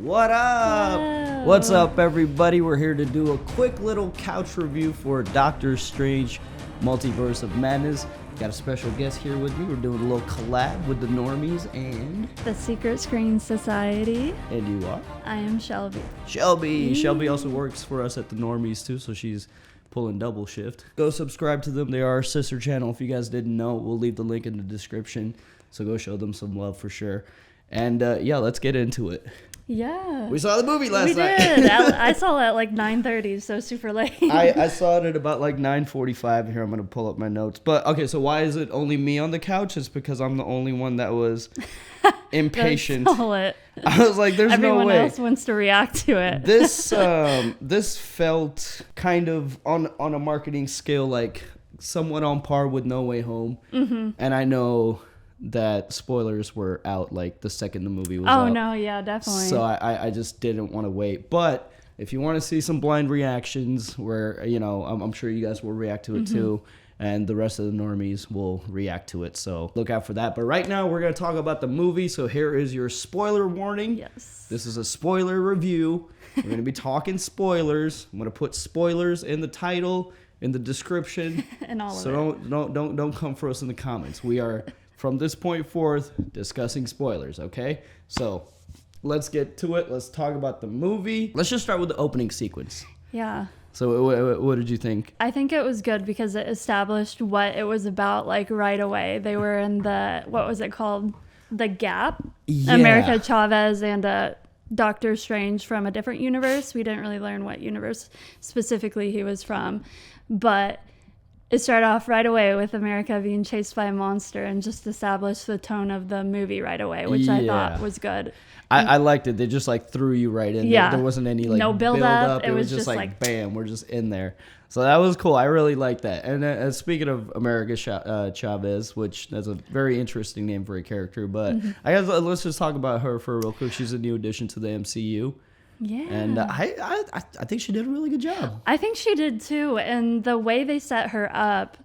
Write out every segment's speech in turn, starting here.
What up? Hello. What's up, everybody? We're here to do a quick little couch review for Doctor Strange Multiverse of Madness. Got a special guest here with me. We're doing a little collab with the Normies and... The Secret Screen Society. And you are? I am Shelby. Shelby. Shelby also works for us at the Normies, too, so she's pulling double shift. Go subscribe to them. They are our sister channel. If you guys didn't know, we'll leave the link in the description. So go show them some love for sure. And yeah, let's get into it. Yeah. We saw the movie last night. We did. I saw it at like 9:30, so super late. I saw it at about like 9:45. Here, I'm going to pull up my notes. But, okay, so why is it only me on the couch? It's because I'm the only one that was impatient. I was like, there's no way. Everyone else wants to react to it. This felt kind of on a marketing scale like somewhat on par with No Way Home. Mm-hmm. And I know that spoilers were out like the second the movie was out. Oh, no, yeah, definitely. So I just didn't want to wait. But if you want to see some blind reactions where, you know, I'm sure you guys will react to it too. And the rest of the normies will react to it. So look out for that. But right now we're going to talk about the movie. So here is your spoiler warning. Yes. This is a spoiler review. We're going to be talking spoilers. I'm going to put spoilers in the title, in the description. And all of it. So don't come for us in the comments. We are... from this point forth, discussing spoilers, okay? So, let's get to it. Let's talk about the movie. Let's just start with the opening sequence. Yeah. So, what did you think? I think it was good because it established what it was about, like, right away. They were in the, what was it called? The Gap? Yeah. America Chavez and Doctor Strange from a different universe. We didn't really learn what universe specifically he was from, but... it started off right away with America being chased by a monster and just established the tone of the movie right away, which I thought was good. I liked it. They just like threw you right in. Yeah. There wasn't any like no build up. It was just like bam, we're just in there. So that was cool. I really liked that. And speaking of America Chavez, which that's a very interesting name for a character, but I guess let's just talk about her for real quick. She's a new addition to the MCU. Yeah. And I think she did a really good job. I think she did too. And the way they set her up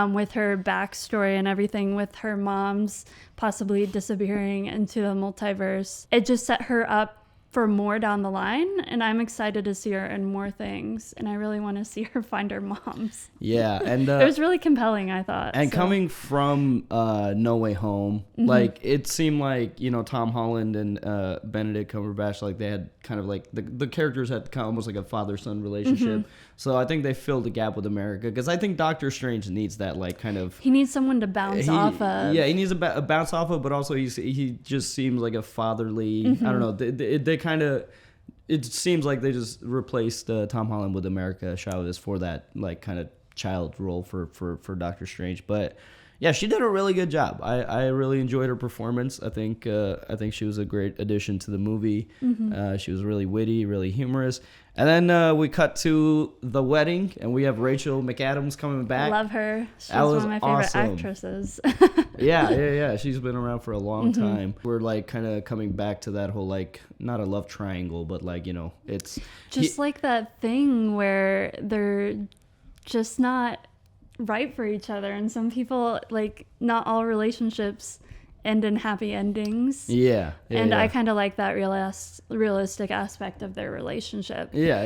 with her backstory and everything, with her mom's possibly disappearing into the multiverse, it just set her up for more down the line. And I'm excited to see her in more things. And I really want to see her find her moms. Yeah. And it was really compelling, I thought. And coming from No Way Home, like it seemed like, you know, Tom Holland and Benedict Cumberbatch, like they had kind of like the characters had kind of almost like a father-son relationship. So I think they filled the gap with America because I think Doctor Strange needs that like kind of... he needs someone to bounce off of. Yeah, he needs a bounce off of, but also he just seems like a fatherly... I don't know. They kind of... it seems like they just replaced Tom Holland with America Chavez for that like kind of child role for Doctor Strange. But yeah, she did a really good job. I really enjoyed her performance. I think she was a great addition to the movie. She was really witty, really humorous. And then we cut to the wedding, and we have Rachel McAdams coming back. Love her. She's one of my favorite actresses. Yeah. She's been around for a long time. We're like kind of coming back to that whole like not a love triangle, but like, you know, it's just like that thing where they're just not right for each other, and some people, like, not all relationships end in happy endings. And I kind of like that realistic aspect of their relationship. Yeah.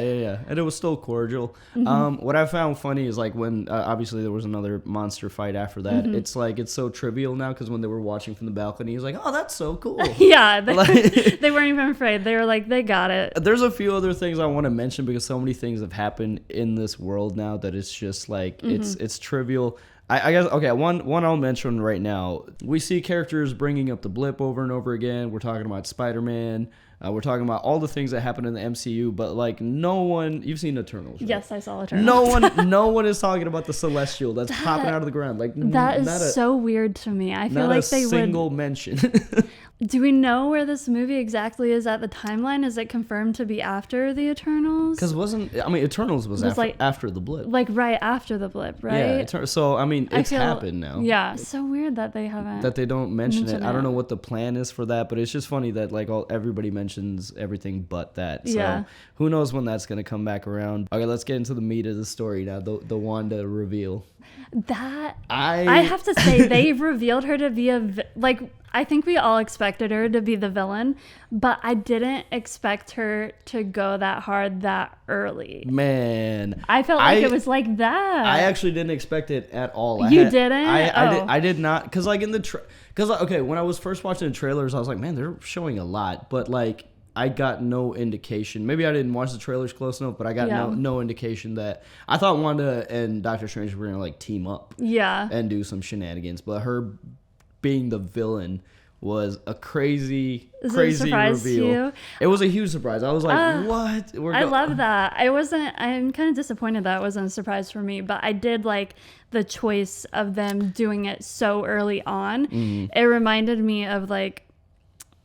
And it was still cordial. What I found funny is like when obviously there was another monster fight after that. It's like it's so trivial now because when they were watching from the balcony, he's like, "Oh, that's so cool." Yeah, they weren't even afraid. They were like, they got it. There's a few other things I want to mention because so many things have happened in this world now that it's just like it's trivial. I guess, okay, one I'll mention right now. We see characters bringing up the blip over and over again. We're talking about Spider-Man. We're talking about all the things that happen in the MCU, but like no one... You've seen Eternals, right? Yes, I saw Eternals. No one is talking about the Celestial that's popping out of the ground. Like that is so weird to me. I feel like they would... not a single mention. Do we know where this movie exactly is at the timeline? Is it confirmed to be after the Eternals? Because Eternals was after the blip. Like right after the blip, right? Yeah, so, I mean, it's happened now. Yeah, so weird that they haven't... that they don't mention it. I don't know what the plan is for that, but it's just funny that like everybody mentions everything but that. So who knows when that's going to come back around. Okay, let's get into the meat of the story now, the Wanda reveal. That I have to say, they revealed her to be I think we all expected her to be the villain, but I didn't expect her to go that hard that early. Man, I felt like it was like that. I actually didn't expect it at all. Didn't? I did not, because like okay, when I was first watching the trailers, I was like, man, they're showing a lot, but like I got no indication. Maybe I didn't watch the trailers close enough, but I got no indication that I thought Wanda and Doctor Strange were gonna like team up, and do some shenanigans. But her being the villain was a crazy reveal. To you? It was a huge surprise. I was like, what? I love that. I'm kind of disappointed that it wasn't a surprise for me, but I did like the choice of them doing it so early on. It reminded me of like,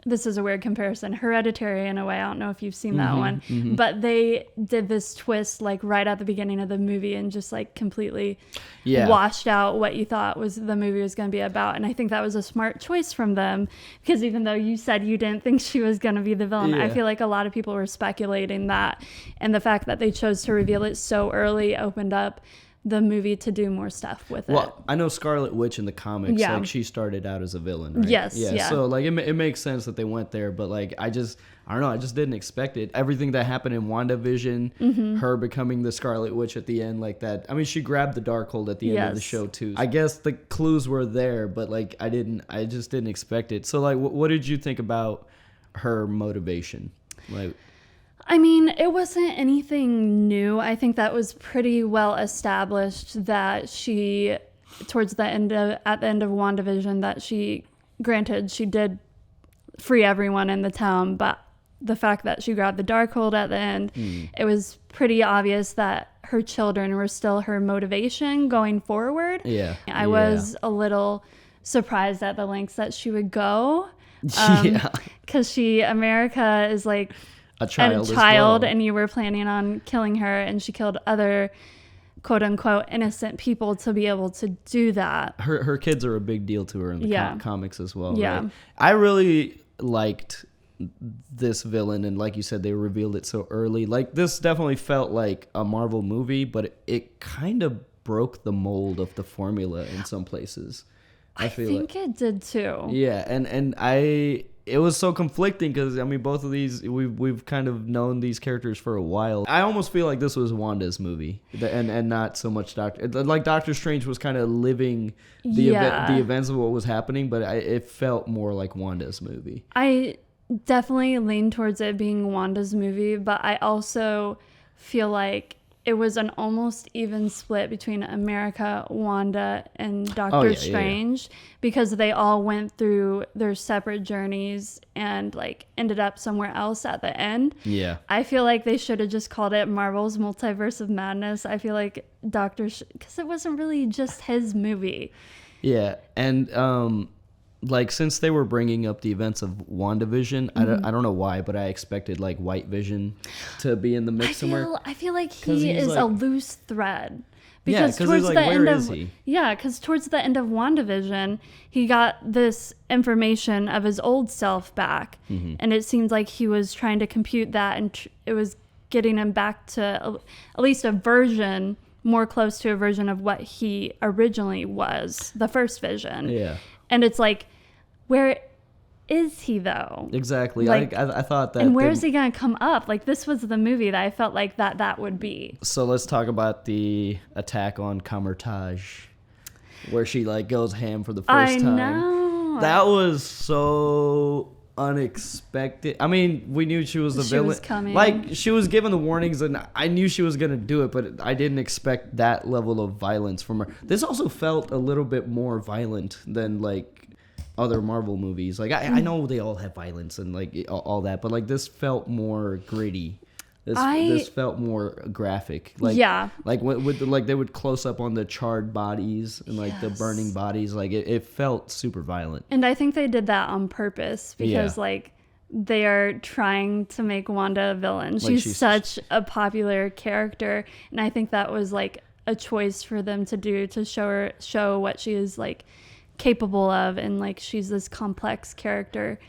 this is a weird comparison, Hereditary in a way. I don't know if you've seen that one, but they did this twist like right at the beginning of the movie and just like completely washed out what you thought was the movie was going to be about. And I think that was a smart choice from them, because even though you said you didn't think she was going to be the villain, I feel like a lot of people were speculating that, and the fact that they chose to reveal it so early opened up the movie to do more stuff with it. Well, I know Scarlet Witch in the comics, like she started out as a villain, right? Yes. Yeah. So like it makes sense that they went there, but like I don't know, I just didn't expect it. Everything that happened in WandaVision, her becoming the Scarlet Witch at the end, like that. I mean, she grabbed the Darkhold at the end of the show too. I guess the clues were there, but like I just didn't expect it. So like, what did you think about her motivation? Like, I mean, it wasn't anything new. I think that was pretty well established that she, at the end of WandaVision, that she did free everyone in the town, but the fact that she grabbed the Darkhold at the end, it was pretty obvious that her children were still her motivation going forward. Yeah. I was a little surprised at the lengths that she would go. Because America is like a child, and you were planning on killing her, and she killed other quote unquote innocent people to be able to do that. Her kids are a big deal to her in the comics as well. Yeah. Right? I really liked this villain, and like you said, they revealed it so early. Like, this definitely felt like a Marvel movie, but it kind of broke the mold of the formula in some places. I think it did too. Yeah, and it was so conflicting, because I mean, both of these we've kind of known these characters for a while. I almost feel like this was Wanda's movie, and not so much Doctor Strange was kind of living the events of what was happening, but it felt more like Wanda's movie. I definitely lean towards it being Wanda's movie, but I also feel like it was an almost even split between America, Wanda, and Doctor Strange, because they all went through their separate journeys and like ended up somewhere else at the end. Yeah. I feel like they should have just called it Marvel's Multiverse of Madness. I feel like because it wasn't really just his movie. Yeah, and like, since they were bringing up the events of WandaVision, I don't know why, but I expected like White Vision to be in the mix somewhere. I feel like he is like a loose thread. Because towards the end of because towards the end of WandaVision, he got this information of his old self back, and it seemed like he was trying to compute that, and it was getting him back to at least a version more close to a version of what he originally was, the first Vision. Yeah. And it's like, where is he though? Exactly. Like, I thought that. And where is he going to come up? Like, this was the movie that I felt like that would be. So let's talk about the attack on Kamar-Taj, where she like goes ham for the first time. I know. That was so unexpected. I mean, we knew she was the villain. Was coming. Like, she was given the warnings, and I knew she was gonna do it, but I didn't expect that level of violence from her. This also felt a little bit more violent than like other Marvel movies. Like, I know they all have violence and like all that, but like this felt more gritty. This felt more graphic. Like, like with like they would close up on the charred bodies and like the burning bodies. Like it felt super violent. And I think they did that on purpose, because like they are trying to make Wanda a villain. She's such a popular character, and I think that was like a choice for them to do, to show what she is like capable of, and like she's this complex character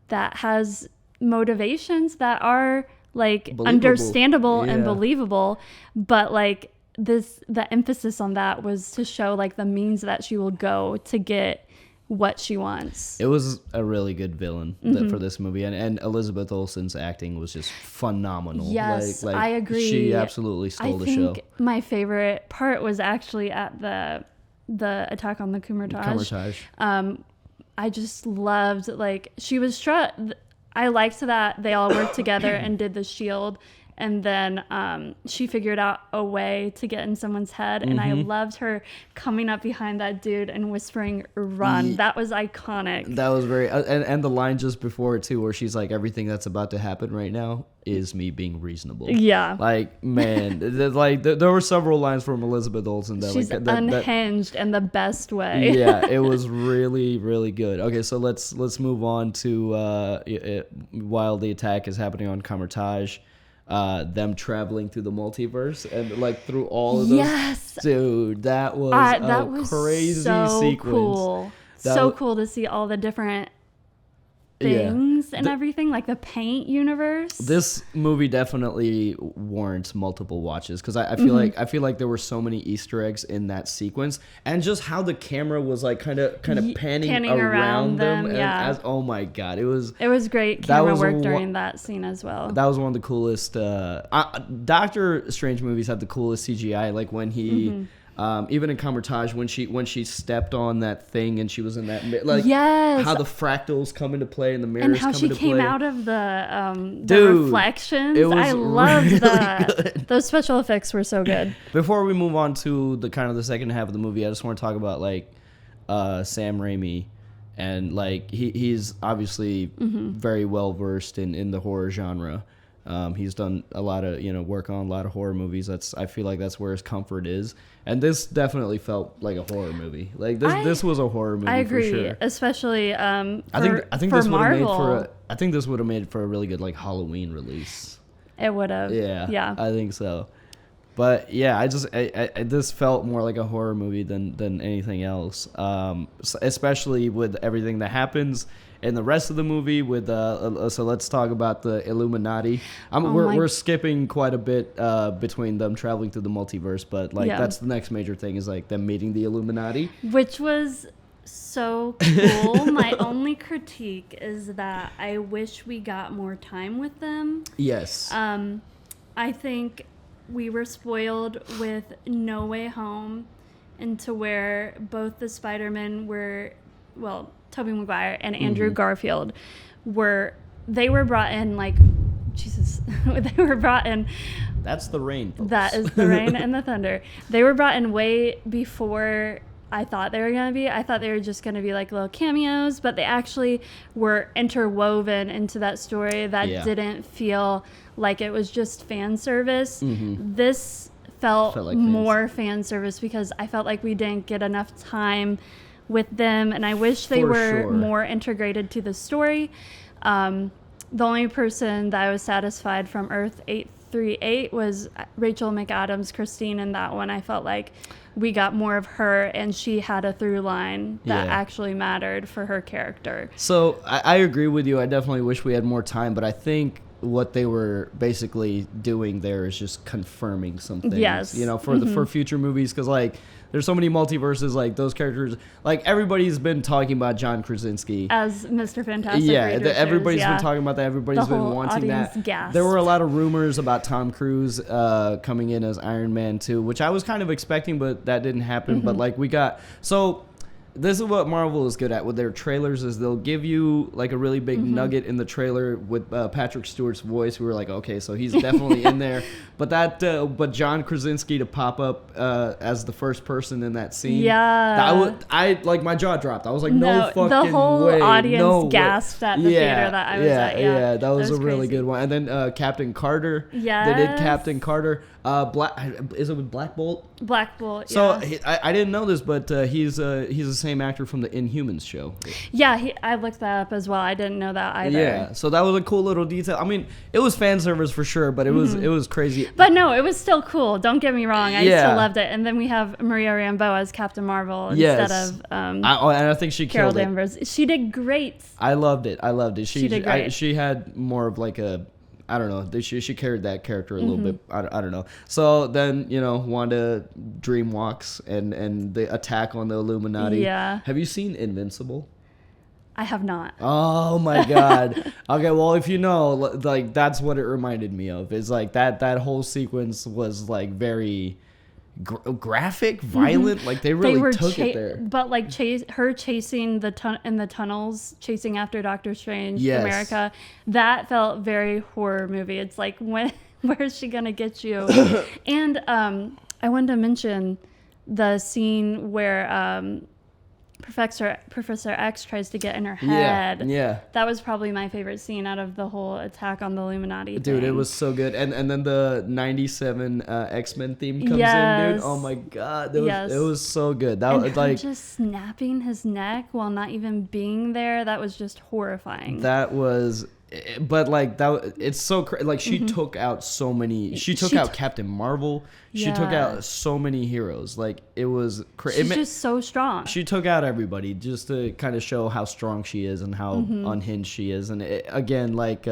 that has motivations that are like believable. Understandable and believable, but like the emphasis on that was to show like the means that she will go to get what she wants. It was a really good villain for this movie, and Elizabeth Olsen's acting was just phenomenal. Yes, I agree. She absolutely stole the show. My favorite part was actually at the attack on the Kumartage. I just loved, like, she was I liked that they all worked together and did the shield. And then she figured out a way to get in someone's head. And I loved her coming up behind that dude and whispering, "Run." That was iconic. That was very... And the line just before it, too, where she's like, everything that's about to happen right now is me being reasonable. Yeah. Like, man, there were several lines from Elizabeth Olsen that... She's like, unhinged in the best way. Yeah, it was really, really good. Okay, so let's move on to while the attack is happening on Kamar-Taj. Them traveling through the multiverse and like through all of those. Yes, dude, that was crazy so sequence. Cool. So cool to see all the different things and everything, like the paint universe. This movie definitely warrants multiple watches because I feel like there were so many Easter eggs in that sequence, and just how the camera was like kind of panning around them. And oh my god, it was great camera work during that scene as well. That was one of the coolest. Doctor Strange movies had the coolest CGI, like when he. Even in Kamar-Taj, when she stepped on that thing and she was in that, like, how the fractals come into play and the mirrors come into play. And how she came out of the reflections. I loved really that. Good. Those special effects were so good. Before we move on to the second half of the movie, I just want to talk about like Sam Raimi. And like he's obviously very well versed in the horror genre. He's done a lot of work on a lot of horror movies. I feel like that's where his comfort is, and this definitely felt like a horror movie. Like this was a horror movie. I agree, for sure. Especially I think this would have Marvel. I think this would have made for a really good like Halloween release. It would have. Yeah. I think so. But yeah, this felt more like a horror movie than anything else. Especially with everything that happens in the rest of the movie. With so let's talk about the Illuminati. We're skipping quite a bit between them traveling through the multiverse, but like that's the next major thing is like them meeting the Illuminati, which was so cool. My only critique is that I wish we got more time with them. Yes. I think we were spoiled with No Way Home, into where both the Spider-Men were, well, Tobey Maguire and Andrew Garfield were brought in like, Jesus, they were brought in. That's the rain, folks. That is the rain and the thunder. They were brought in way before I thought they were going to be. I thought they were just going to be like little cameos, but they actually were interwoven into that story that didn't feel like it was just fan service. This felt like more fan service because I felt like we didn't get enough time with them, and I wish they were more integrated to the story. The only person that I was satisfied from Earth 838 was Rachel McAdams, Christine, in that one. I felt like we got more of her, and she had a through line that actually mattered for her character. So I agree with you. I definitely wish we had more time, but I think what they were basically doing there is just confirming some things, for future movies, because like there's so many multiverses, like those characters, like everybody's been talking about John Krasinski as Mr. Fantastic. Everybody's been talking about that. Everybody's been wanting that. Gasped. There were a lot of rumors about Tom Cruise coming in as Iron Man 2, which I was kind of expecting, but that didn't happen. But like this is what Marvel is good at with their trailers, is they'll give you like a really big nugget in the trailer with Patrick Stewart's voice. We were like, okay, so he's definitely in there. But John Krasinski to pop up as the first person in that scene. Yeah. I like my jaw dropped. I was like, no fucking way. The whole audience gasped at the theater that I was at. Yeah, that was a really good one. And then Captain Carter. Yeah. They did Captain Carter. Is it with Black Bolt? Black Bolt. So I didn't know this, but he's the same actor from the Inhumans show. Yeah, I looked that up as well. I didn't know that either. Yeah, so that was a cool little detail. I mean, it was fan service for sure, but it was crazy. But no, it was still cool. Don't get me wrong. I still loved it. And then we have Maria Rambeau as Captain Marvel instead of and I think she Carol killed Danvers. She did great. I loved it. She did great. She had more of like a I don't know. She carried that character a little bit. I don't know. So then, Wanda dream walks and the attack on the Illuminati. Yeah. Have you seen Invincible? I have not. Oh my God. Okay, well, if you know, like, that's what it reminded me of. Is like that whole sequence was like very graphic, violent. Like they really took it there. But like her chasing in the tunnels, chasing after Doctor Strange, Yes. America, that felt very horror movie. It's like, where is she gonna get you? And I wanted to mention the scene where Professor X tries to get in her head. Yeah. That was probably my favorite scene out of the whole attack on the Illuminati Dude, thing. it was so good. And then the 97 X-Men theme comes in, Yes. dude. Oh my God. It Yes. was so good. That and was her like just snapping his neck while not even being there. That was just horrifying. that was but like that it's so like she took out so many. She took out Captain Marvel. She took out so many heroes. Like it was She's just so strong. She took out everybody just to kind of show how strong she is and how unhinged she is. And again, like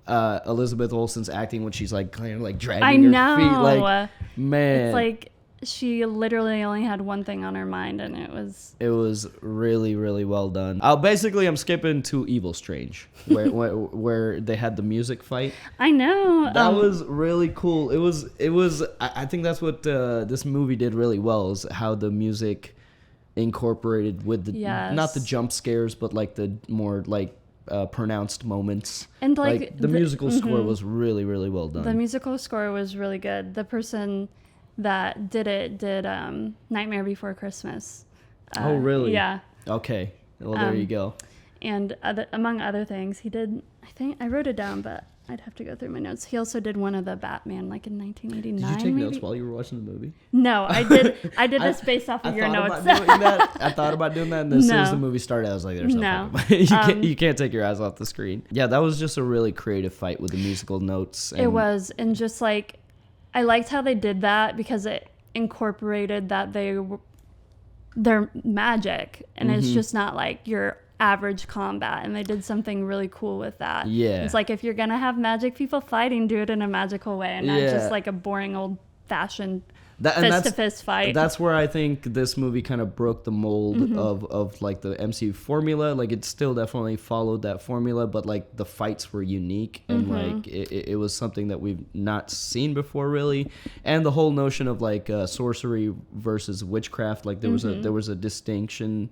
Elizabeth Olsen's acting when she's like kind of like dragging her feet. Like, man, it's like she literally only had one thing on her mind, and it was really, really well done. I'm skipping to Evil Strange, where they had the music fight. I know that was really cool. It was. I think that's what this movie did really well, is how the music incorporated with the not the jump scares, but like the more like pronounced moments. And like the musical score was really, really well done. The musical score was really good. The person that did Nightmare Before Christmas. Oh, really? Yeah. Okay. Well, there you go. And among other things, he did, I think, I wrote it down, but I'd have to go through my notes. He also did one of the Batman, like in 1989. Did you take maybe? notes while you were watching the movie? No, I did this based off of your notes. I thought about doing that, and as soon as the movie started, I was like, there's no you can't take your eyes off the screen. Yeah, that was just a really creative fight with the musical notes. It was, and just like, I liked how they did that because it incorporated that they're magic, and it's just not like your average combat, and they did something really cool with that. Yeah, it's like if you're gonna have magic people fighting, do it in a magical way and not just like a boring old fashioned fist-to-fist fight. That's where I think this movie kind of broke the mold of like the MCU formula. Like it still definitely followed that formula, but like the fights were unique, and like it was something that we've not seen before really. And the whole notion of like sorcery versus witchcraft, like there was a distinction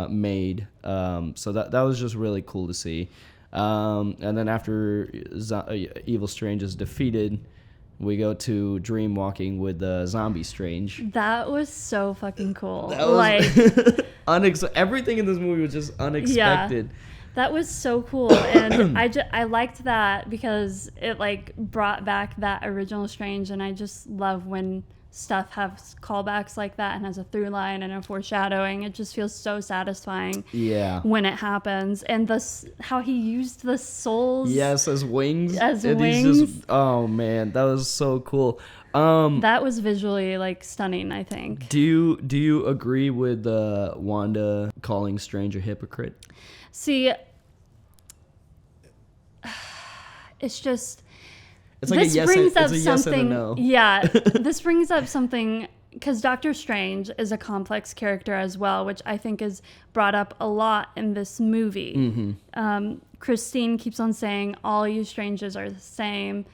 made. So that was just really cool to see. And then after Evil Strange is defeated, we go to dream walking with Zombie Strange. That was so fucking cool. That was everything in this movie was just unexpected. Yeah, that was so cool, and I liked that because it like brought back that original Strange, and I just love when stuff has callbacks like that and has a through line and a foreshadowing. It just feels so satisfying when it happens. And how he used the souls as wings. Oh man, that was so cool. That was visually like stunning, I think. Do you agree with Wanda calling Strange a hypocrite? See, it's just it's like yes and a no. Yeah, this brings up something because Doctor Strange is a complex character as well, which I think is brought up a lot in this movie. Christine keeps on saying, all you strangers are the same.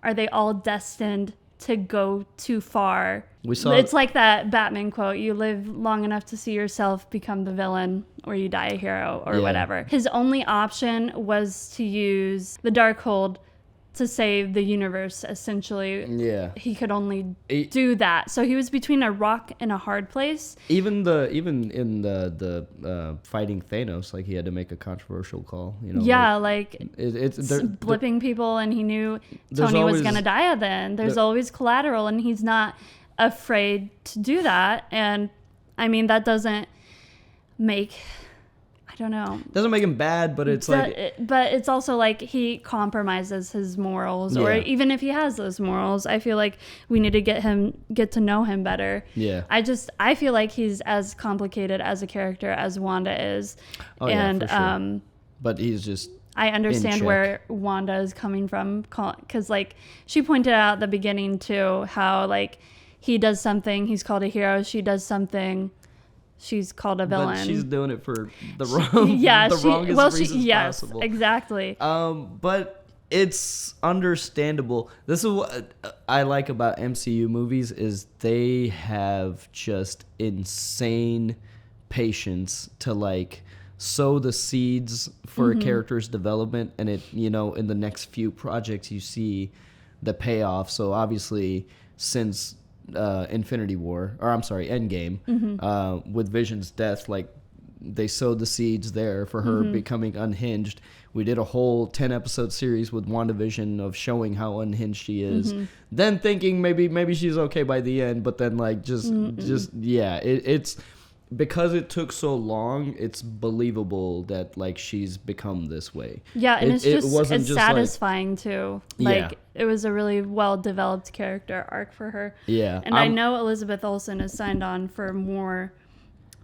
Are they all destined to go too far? It's like that Batman quote, you live long enough to see yourself become the villain, or you die a hero, or whatever. His only option was to use the Darkhold to save the universe, essentially. Yeah. He could only do that. So he was between a rock and a hard place. Even in the fighting Thanos, like he had to make a controversial call. Yeah, like it's blipping people, and he knew Tony was gonna die at the end. There's always collateral, and he's not afraid to do that. And I mean, that doesn't make, I don't know. Doesn't make him bad, but it's but it's also like he compromises his morals, or even if he has those morals, I feel like we need to get to know him better. Yeah. I feel like he's as complicated as a character as Wanda is. Oh, and, yeah, for sure. But he's just I understand where Wanda is coming from, because like she pointed out at the beginning too how like he does something, he's called a hero. She does something, she's called a villain. But she's doing it for the wrong, wrongest reasons possible. Exactly. But it's understandable. This is what I like about MCU movies is they have just insane patience to like sow the seeds for a character's development, and it, you know, in the next few projects you see the payoff. So obviously since Endgame, with Vision's death, like they sowed the seeds there for her becoming unhinged. We did a whole 10-episode series with WandaVision of showing how unhinged she is. Then thinking maybe she's okay by the end, but then like it's because it took so long, it's believable that like she's become this way. Yeah, and it's satisfying like, too. Like it was a really well developed character arc for her. Yeah. And I know Elizabeth Olsen is signed on for more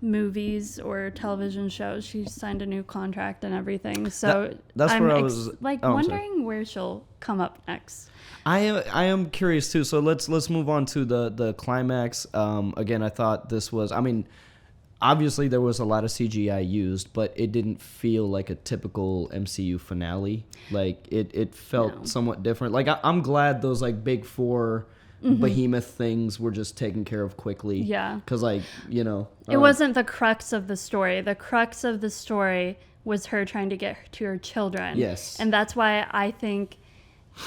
movies or television shows. She signed a new contract and everything. So that's where I was wondering where she'll come up next. I am curious too. So let's move on to the climax. Again, I thought this was, I mean, obviously there was a lot of CGI used, but it didn't feel like a typical MCU finale. Like it felt somewhat different. Like I'm glad those like big four behemoth things were just taken care of quickly. Yeah. Because like, you know. It wasn't the crux of the story. The crux of the story was her trying to get to her children. Yes. And that's why I think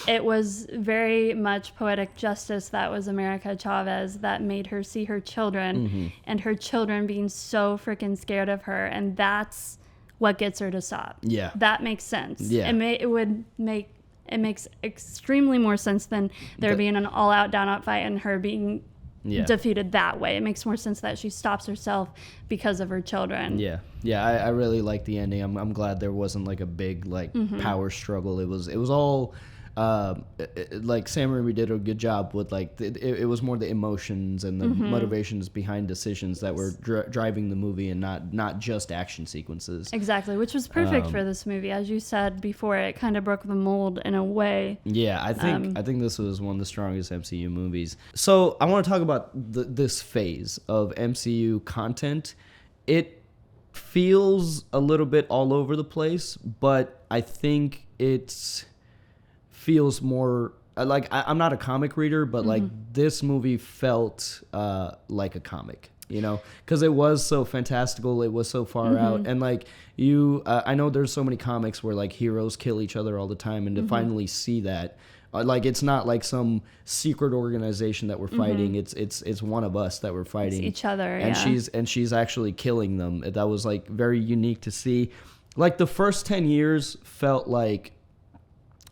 it was very much poetic justice that was America Chavez that made her see her children and her children being so freaking scared of her, and that's what gets her to stop. Yeah, that makes sense. Yeah, it makes extremely more sense than there being an all-out down-out fight and her being defeated that way. It makes more sense that she stops herself because of her children. Yeah, I really like the ending. I'm glad there wasn't like a big like power struggle. It was all. Like Sam Raimi did a good job with like it was more the emotions and the motivations behind decisions that were driving the movie, and not just action sequences. Exactly, which was perfect for this movie. As you said before, it kind of broke the mold in a way. Yeah, I think this was one of the strongest MCU movies. So I want to talk about this phase of MCU content. It feels a little bit all over the place, but I think it's feels more like I'm not a comic reader, but like this movie felt like a comic, you know, because it was so fantastical, it was so far out, and like I know there's so many comics where like heroes kill each other all the time, and to finally see that, like it's not like some secret organization that we're fighting, it's one of us that we're fighting, it's each other, and she's actually killing them. That was like very unique to see. Like the first 10 years felt like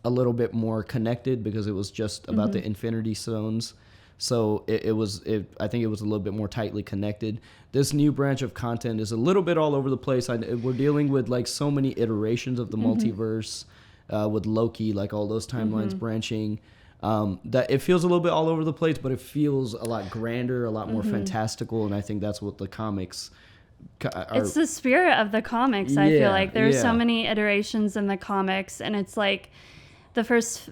a little bit more connected because it was just about the Infinity Stones. So I think it was a little bit more tightly connected. This new branch of content is a little bit all over the place. We're dealing with like so many iterations of the multiverse with Loki, like all those timelines branching. That it feels a little bit all over the place, but it feels a lot grander, a lot more fantastical. And I think that's what the comics it's the spirit of the comics. I feel like there's so many iterations in the comics, and it's like the first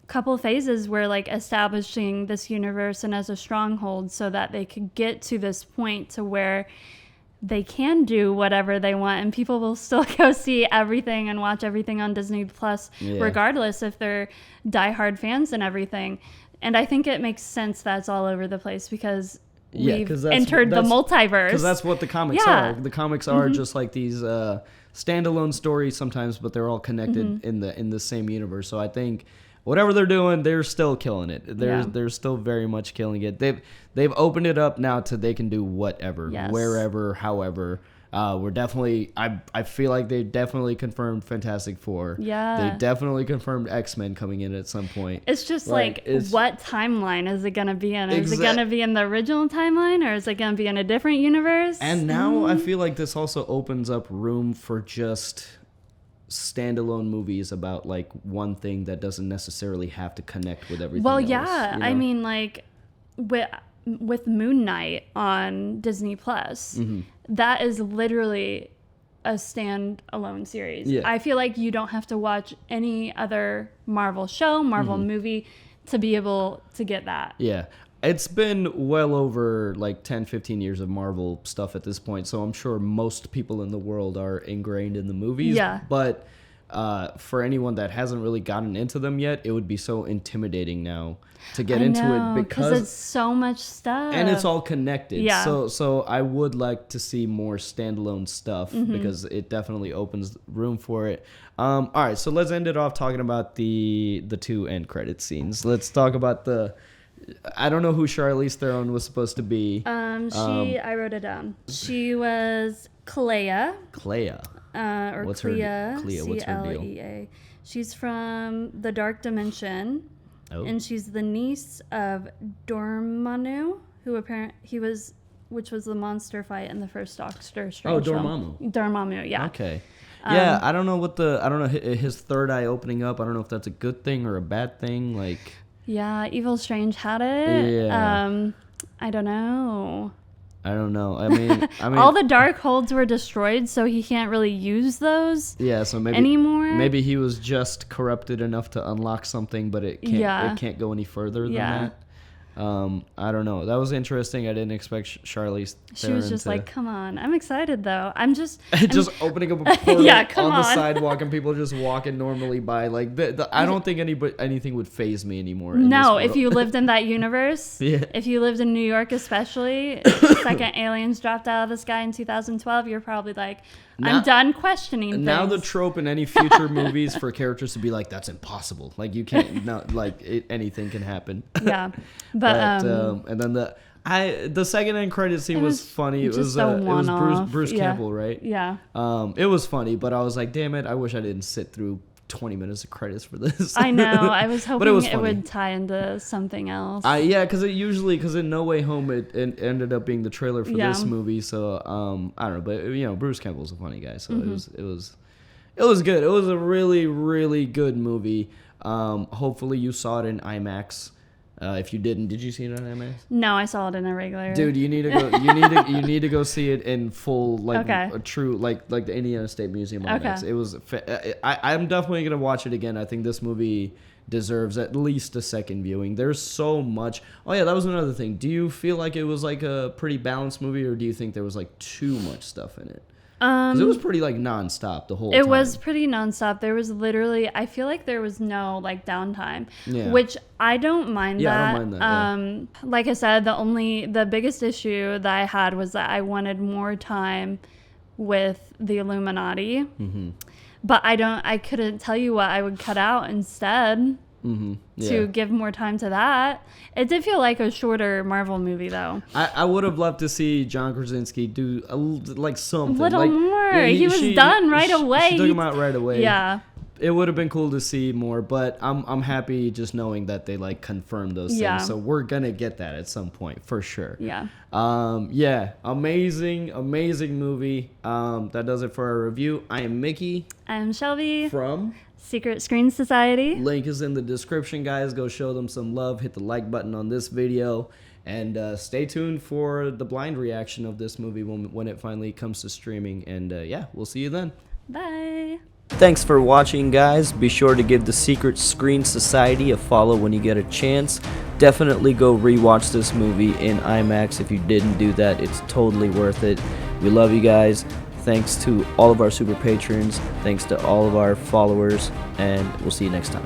couple phases were like establishing this universe and as a stronghold so that they could get to this point to where they can do whatever they want, and people will still go see everything and watch everything on Disney Plus, regardless if they're diehard fans and everything. And I think it makes sense that it's all over the place because we've entered the multiverse. Because that's what the comics are. The comics are just like these standalone stories sometimes, but they're all connected in the same universe. So I think whatever they're doing, they're still killing it. They're still very much killing it. They've opened it up now to they can do whatever, wherever, however. We're definitely, I feel like they definitely confirmed Fantastic Four. Yeah. They definitely confirmed X-Men coming in at some point. It's just like what timeline is it going to be in? Is it going to be in the original timeline, or is it going to be in a different universe? And now I feel like this also opens up room for just standalone movies about like one thing that doesn't necessarily have to connect with everything else, you know? I mean, like with Moon Knight on Disney Plus, that is literally a standalone series. Yeah. I feel like you don't have to watch any other Marvel show, Marvel movie to be able to get that. Yeah. It's been well over like 10, 15 years of Marvel stuff at this point, so I'm sure most people in the world are ingrained in the movies. Yeah. But for anyone that hasn't really gotten into them yet, it would be so intimidating now to get into it because it's so much stuff. And it's all connected. Yeah. So I would like to see more standalone stuff because it definitely opens room for it. All right, so let's end it off talking about the 2 end credit scenes. Let's talk about I don't know who Charlize Theron was supposed to be. I wrote it down. She was Clea. Clea. Or What's Clea. Clea, what's her deal? Clea. She's from the Dark Dimension. Oh. And she's the niece of Dormammu, which was the monster fight in the first Doctor Strange Dormammu. film. Dormammu, yeah. Okay. Yeah, I don't know his third eye opening up. I don't know if that's a good thing or a bad thing. Like. Yeah, Evil Strange had it. Yeah. I don't know. I mean, all the dark holds were destroyed, so he can't really use those. Yeah, so maybe anymore. Maybe he was just corrupted enough to unlock something, but it can't go any further than that. I don't know. That was interesting. I didn't expect Charlize Theron She was just like, come on. I'm excited, though. I'm just opening up a portal on the sidewalk and people just walking normally by. Like, I don't think anything would faze me anymore. No, if you lived in that universe, if you lived in New York especially, second aliens dropped out of the sky in 2012, you're probably like, I'm done questioning things. Now the trope in any future movies for characters to be like, that's impossible. Like, you can't, anything can happen. Yeah. But and then the second end credit scene was funny. It was Bruce Campbell, right? Yeah. It was funny, but I was like, damn it, I wish I didn't sit through 20 minutes of credits for this. I know. I was hoping it would tie into something else. Because in No Way Home it ended up being the trailer for this movie. So I don't know, but Bruce Campbell's a funny guy, so it was good. It was a really, really good movie. Hopefully you saw it in IMAX. If you didn't, did you see it on IMAX? No, I saw it in a regular. Dude, you need to go. You need to go see it in full, a true, like the Indiana State Museum IMAX. Okay. It was. I'm definitely gonna watch it again. I think this movie deserves at least a second viewing. There's so much. Oh yeah, that was another thing. Do you feel like it was like a pretty balanced movie, or do you think there was like too much stuff in it? Because it was pretty like nonstop the whole time. It was pretty nonstop. There was literally, I feel like there was no like downtime, which I don't mind that. I don't mind that. Like I said, the biggest issue that I had was that I wanted more time with the Illuminati, but I couldn't tell you what I would cut out instead. To give more time to that. It did feel like a shorter Marvel movie, though. I would have loved to see John Krasinski do something. A little more. He was done right away. She took him out right away. Yeah. It would have been cool to see more, but I'm happy just knowing that they confirmed those things. So we're gonna get that at some point for sure. Yeah. Amazing movie. That does it for our review. I am Mickey. I'm Shelby. From Secret Screen Society. Link is in the description, guys. Go show them some love. Hit the like button on this video. And stay tuned for the blind reaction of this movie when it finally comes to streaming. And we'll see you then. Bye. Thanks for watching, guys. Be sure to give the Secret Screen Society a follow when you get a chance. Definitely go rewatch this movie in IMAX. If you didn't do that, it's totally worth it. We love you guys. Thanks to all of our super patrons. Thanks to all of our followers. And we'll see you next time.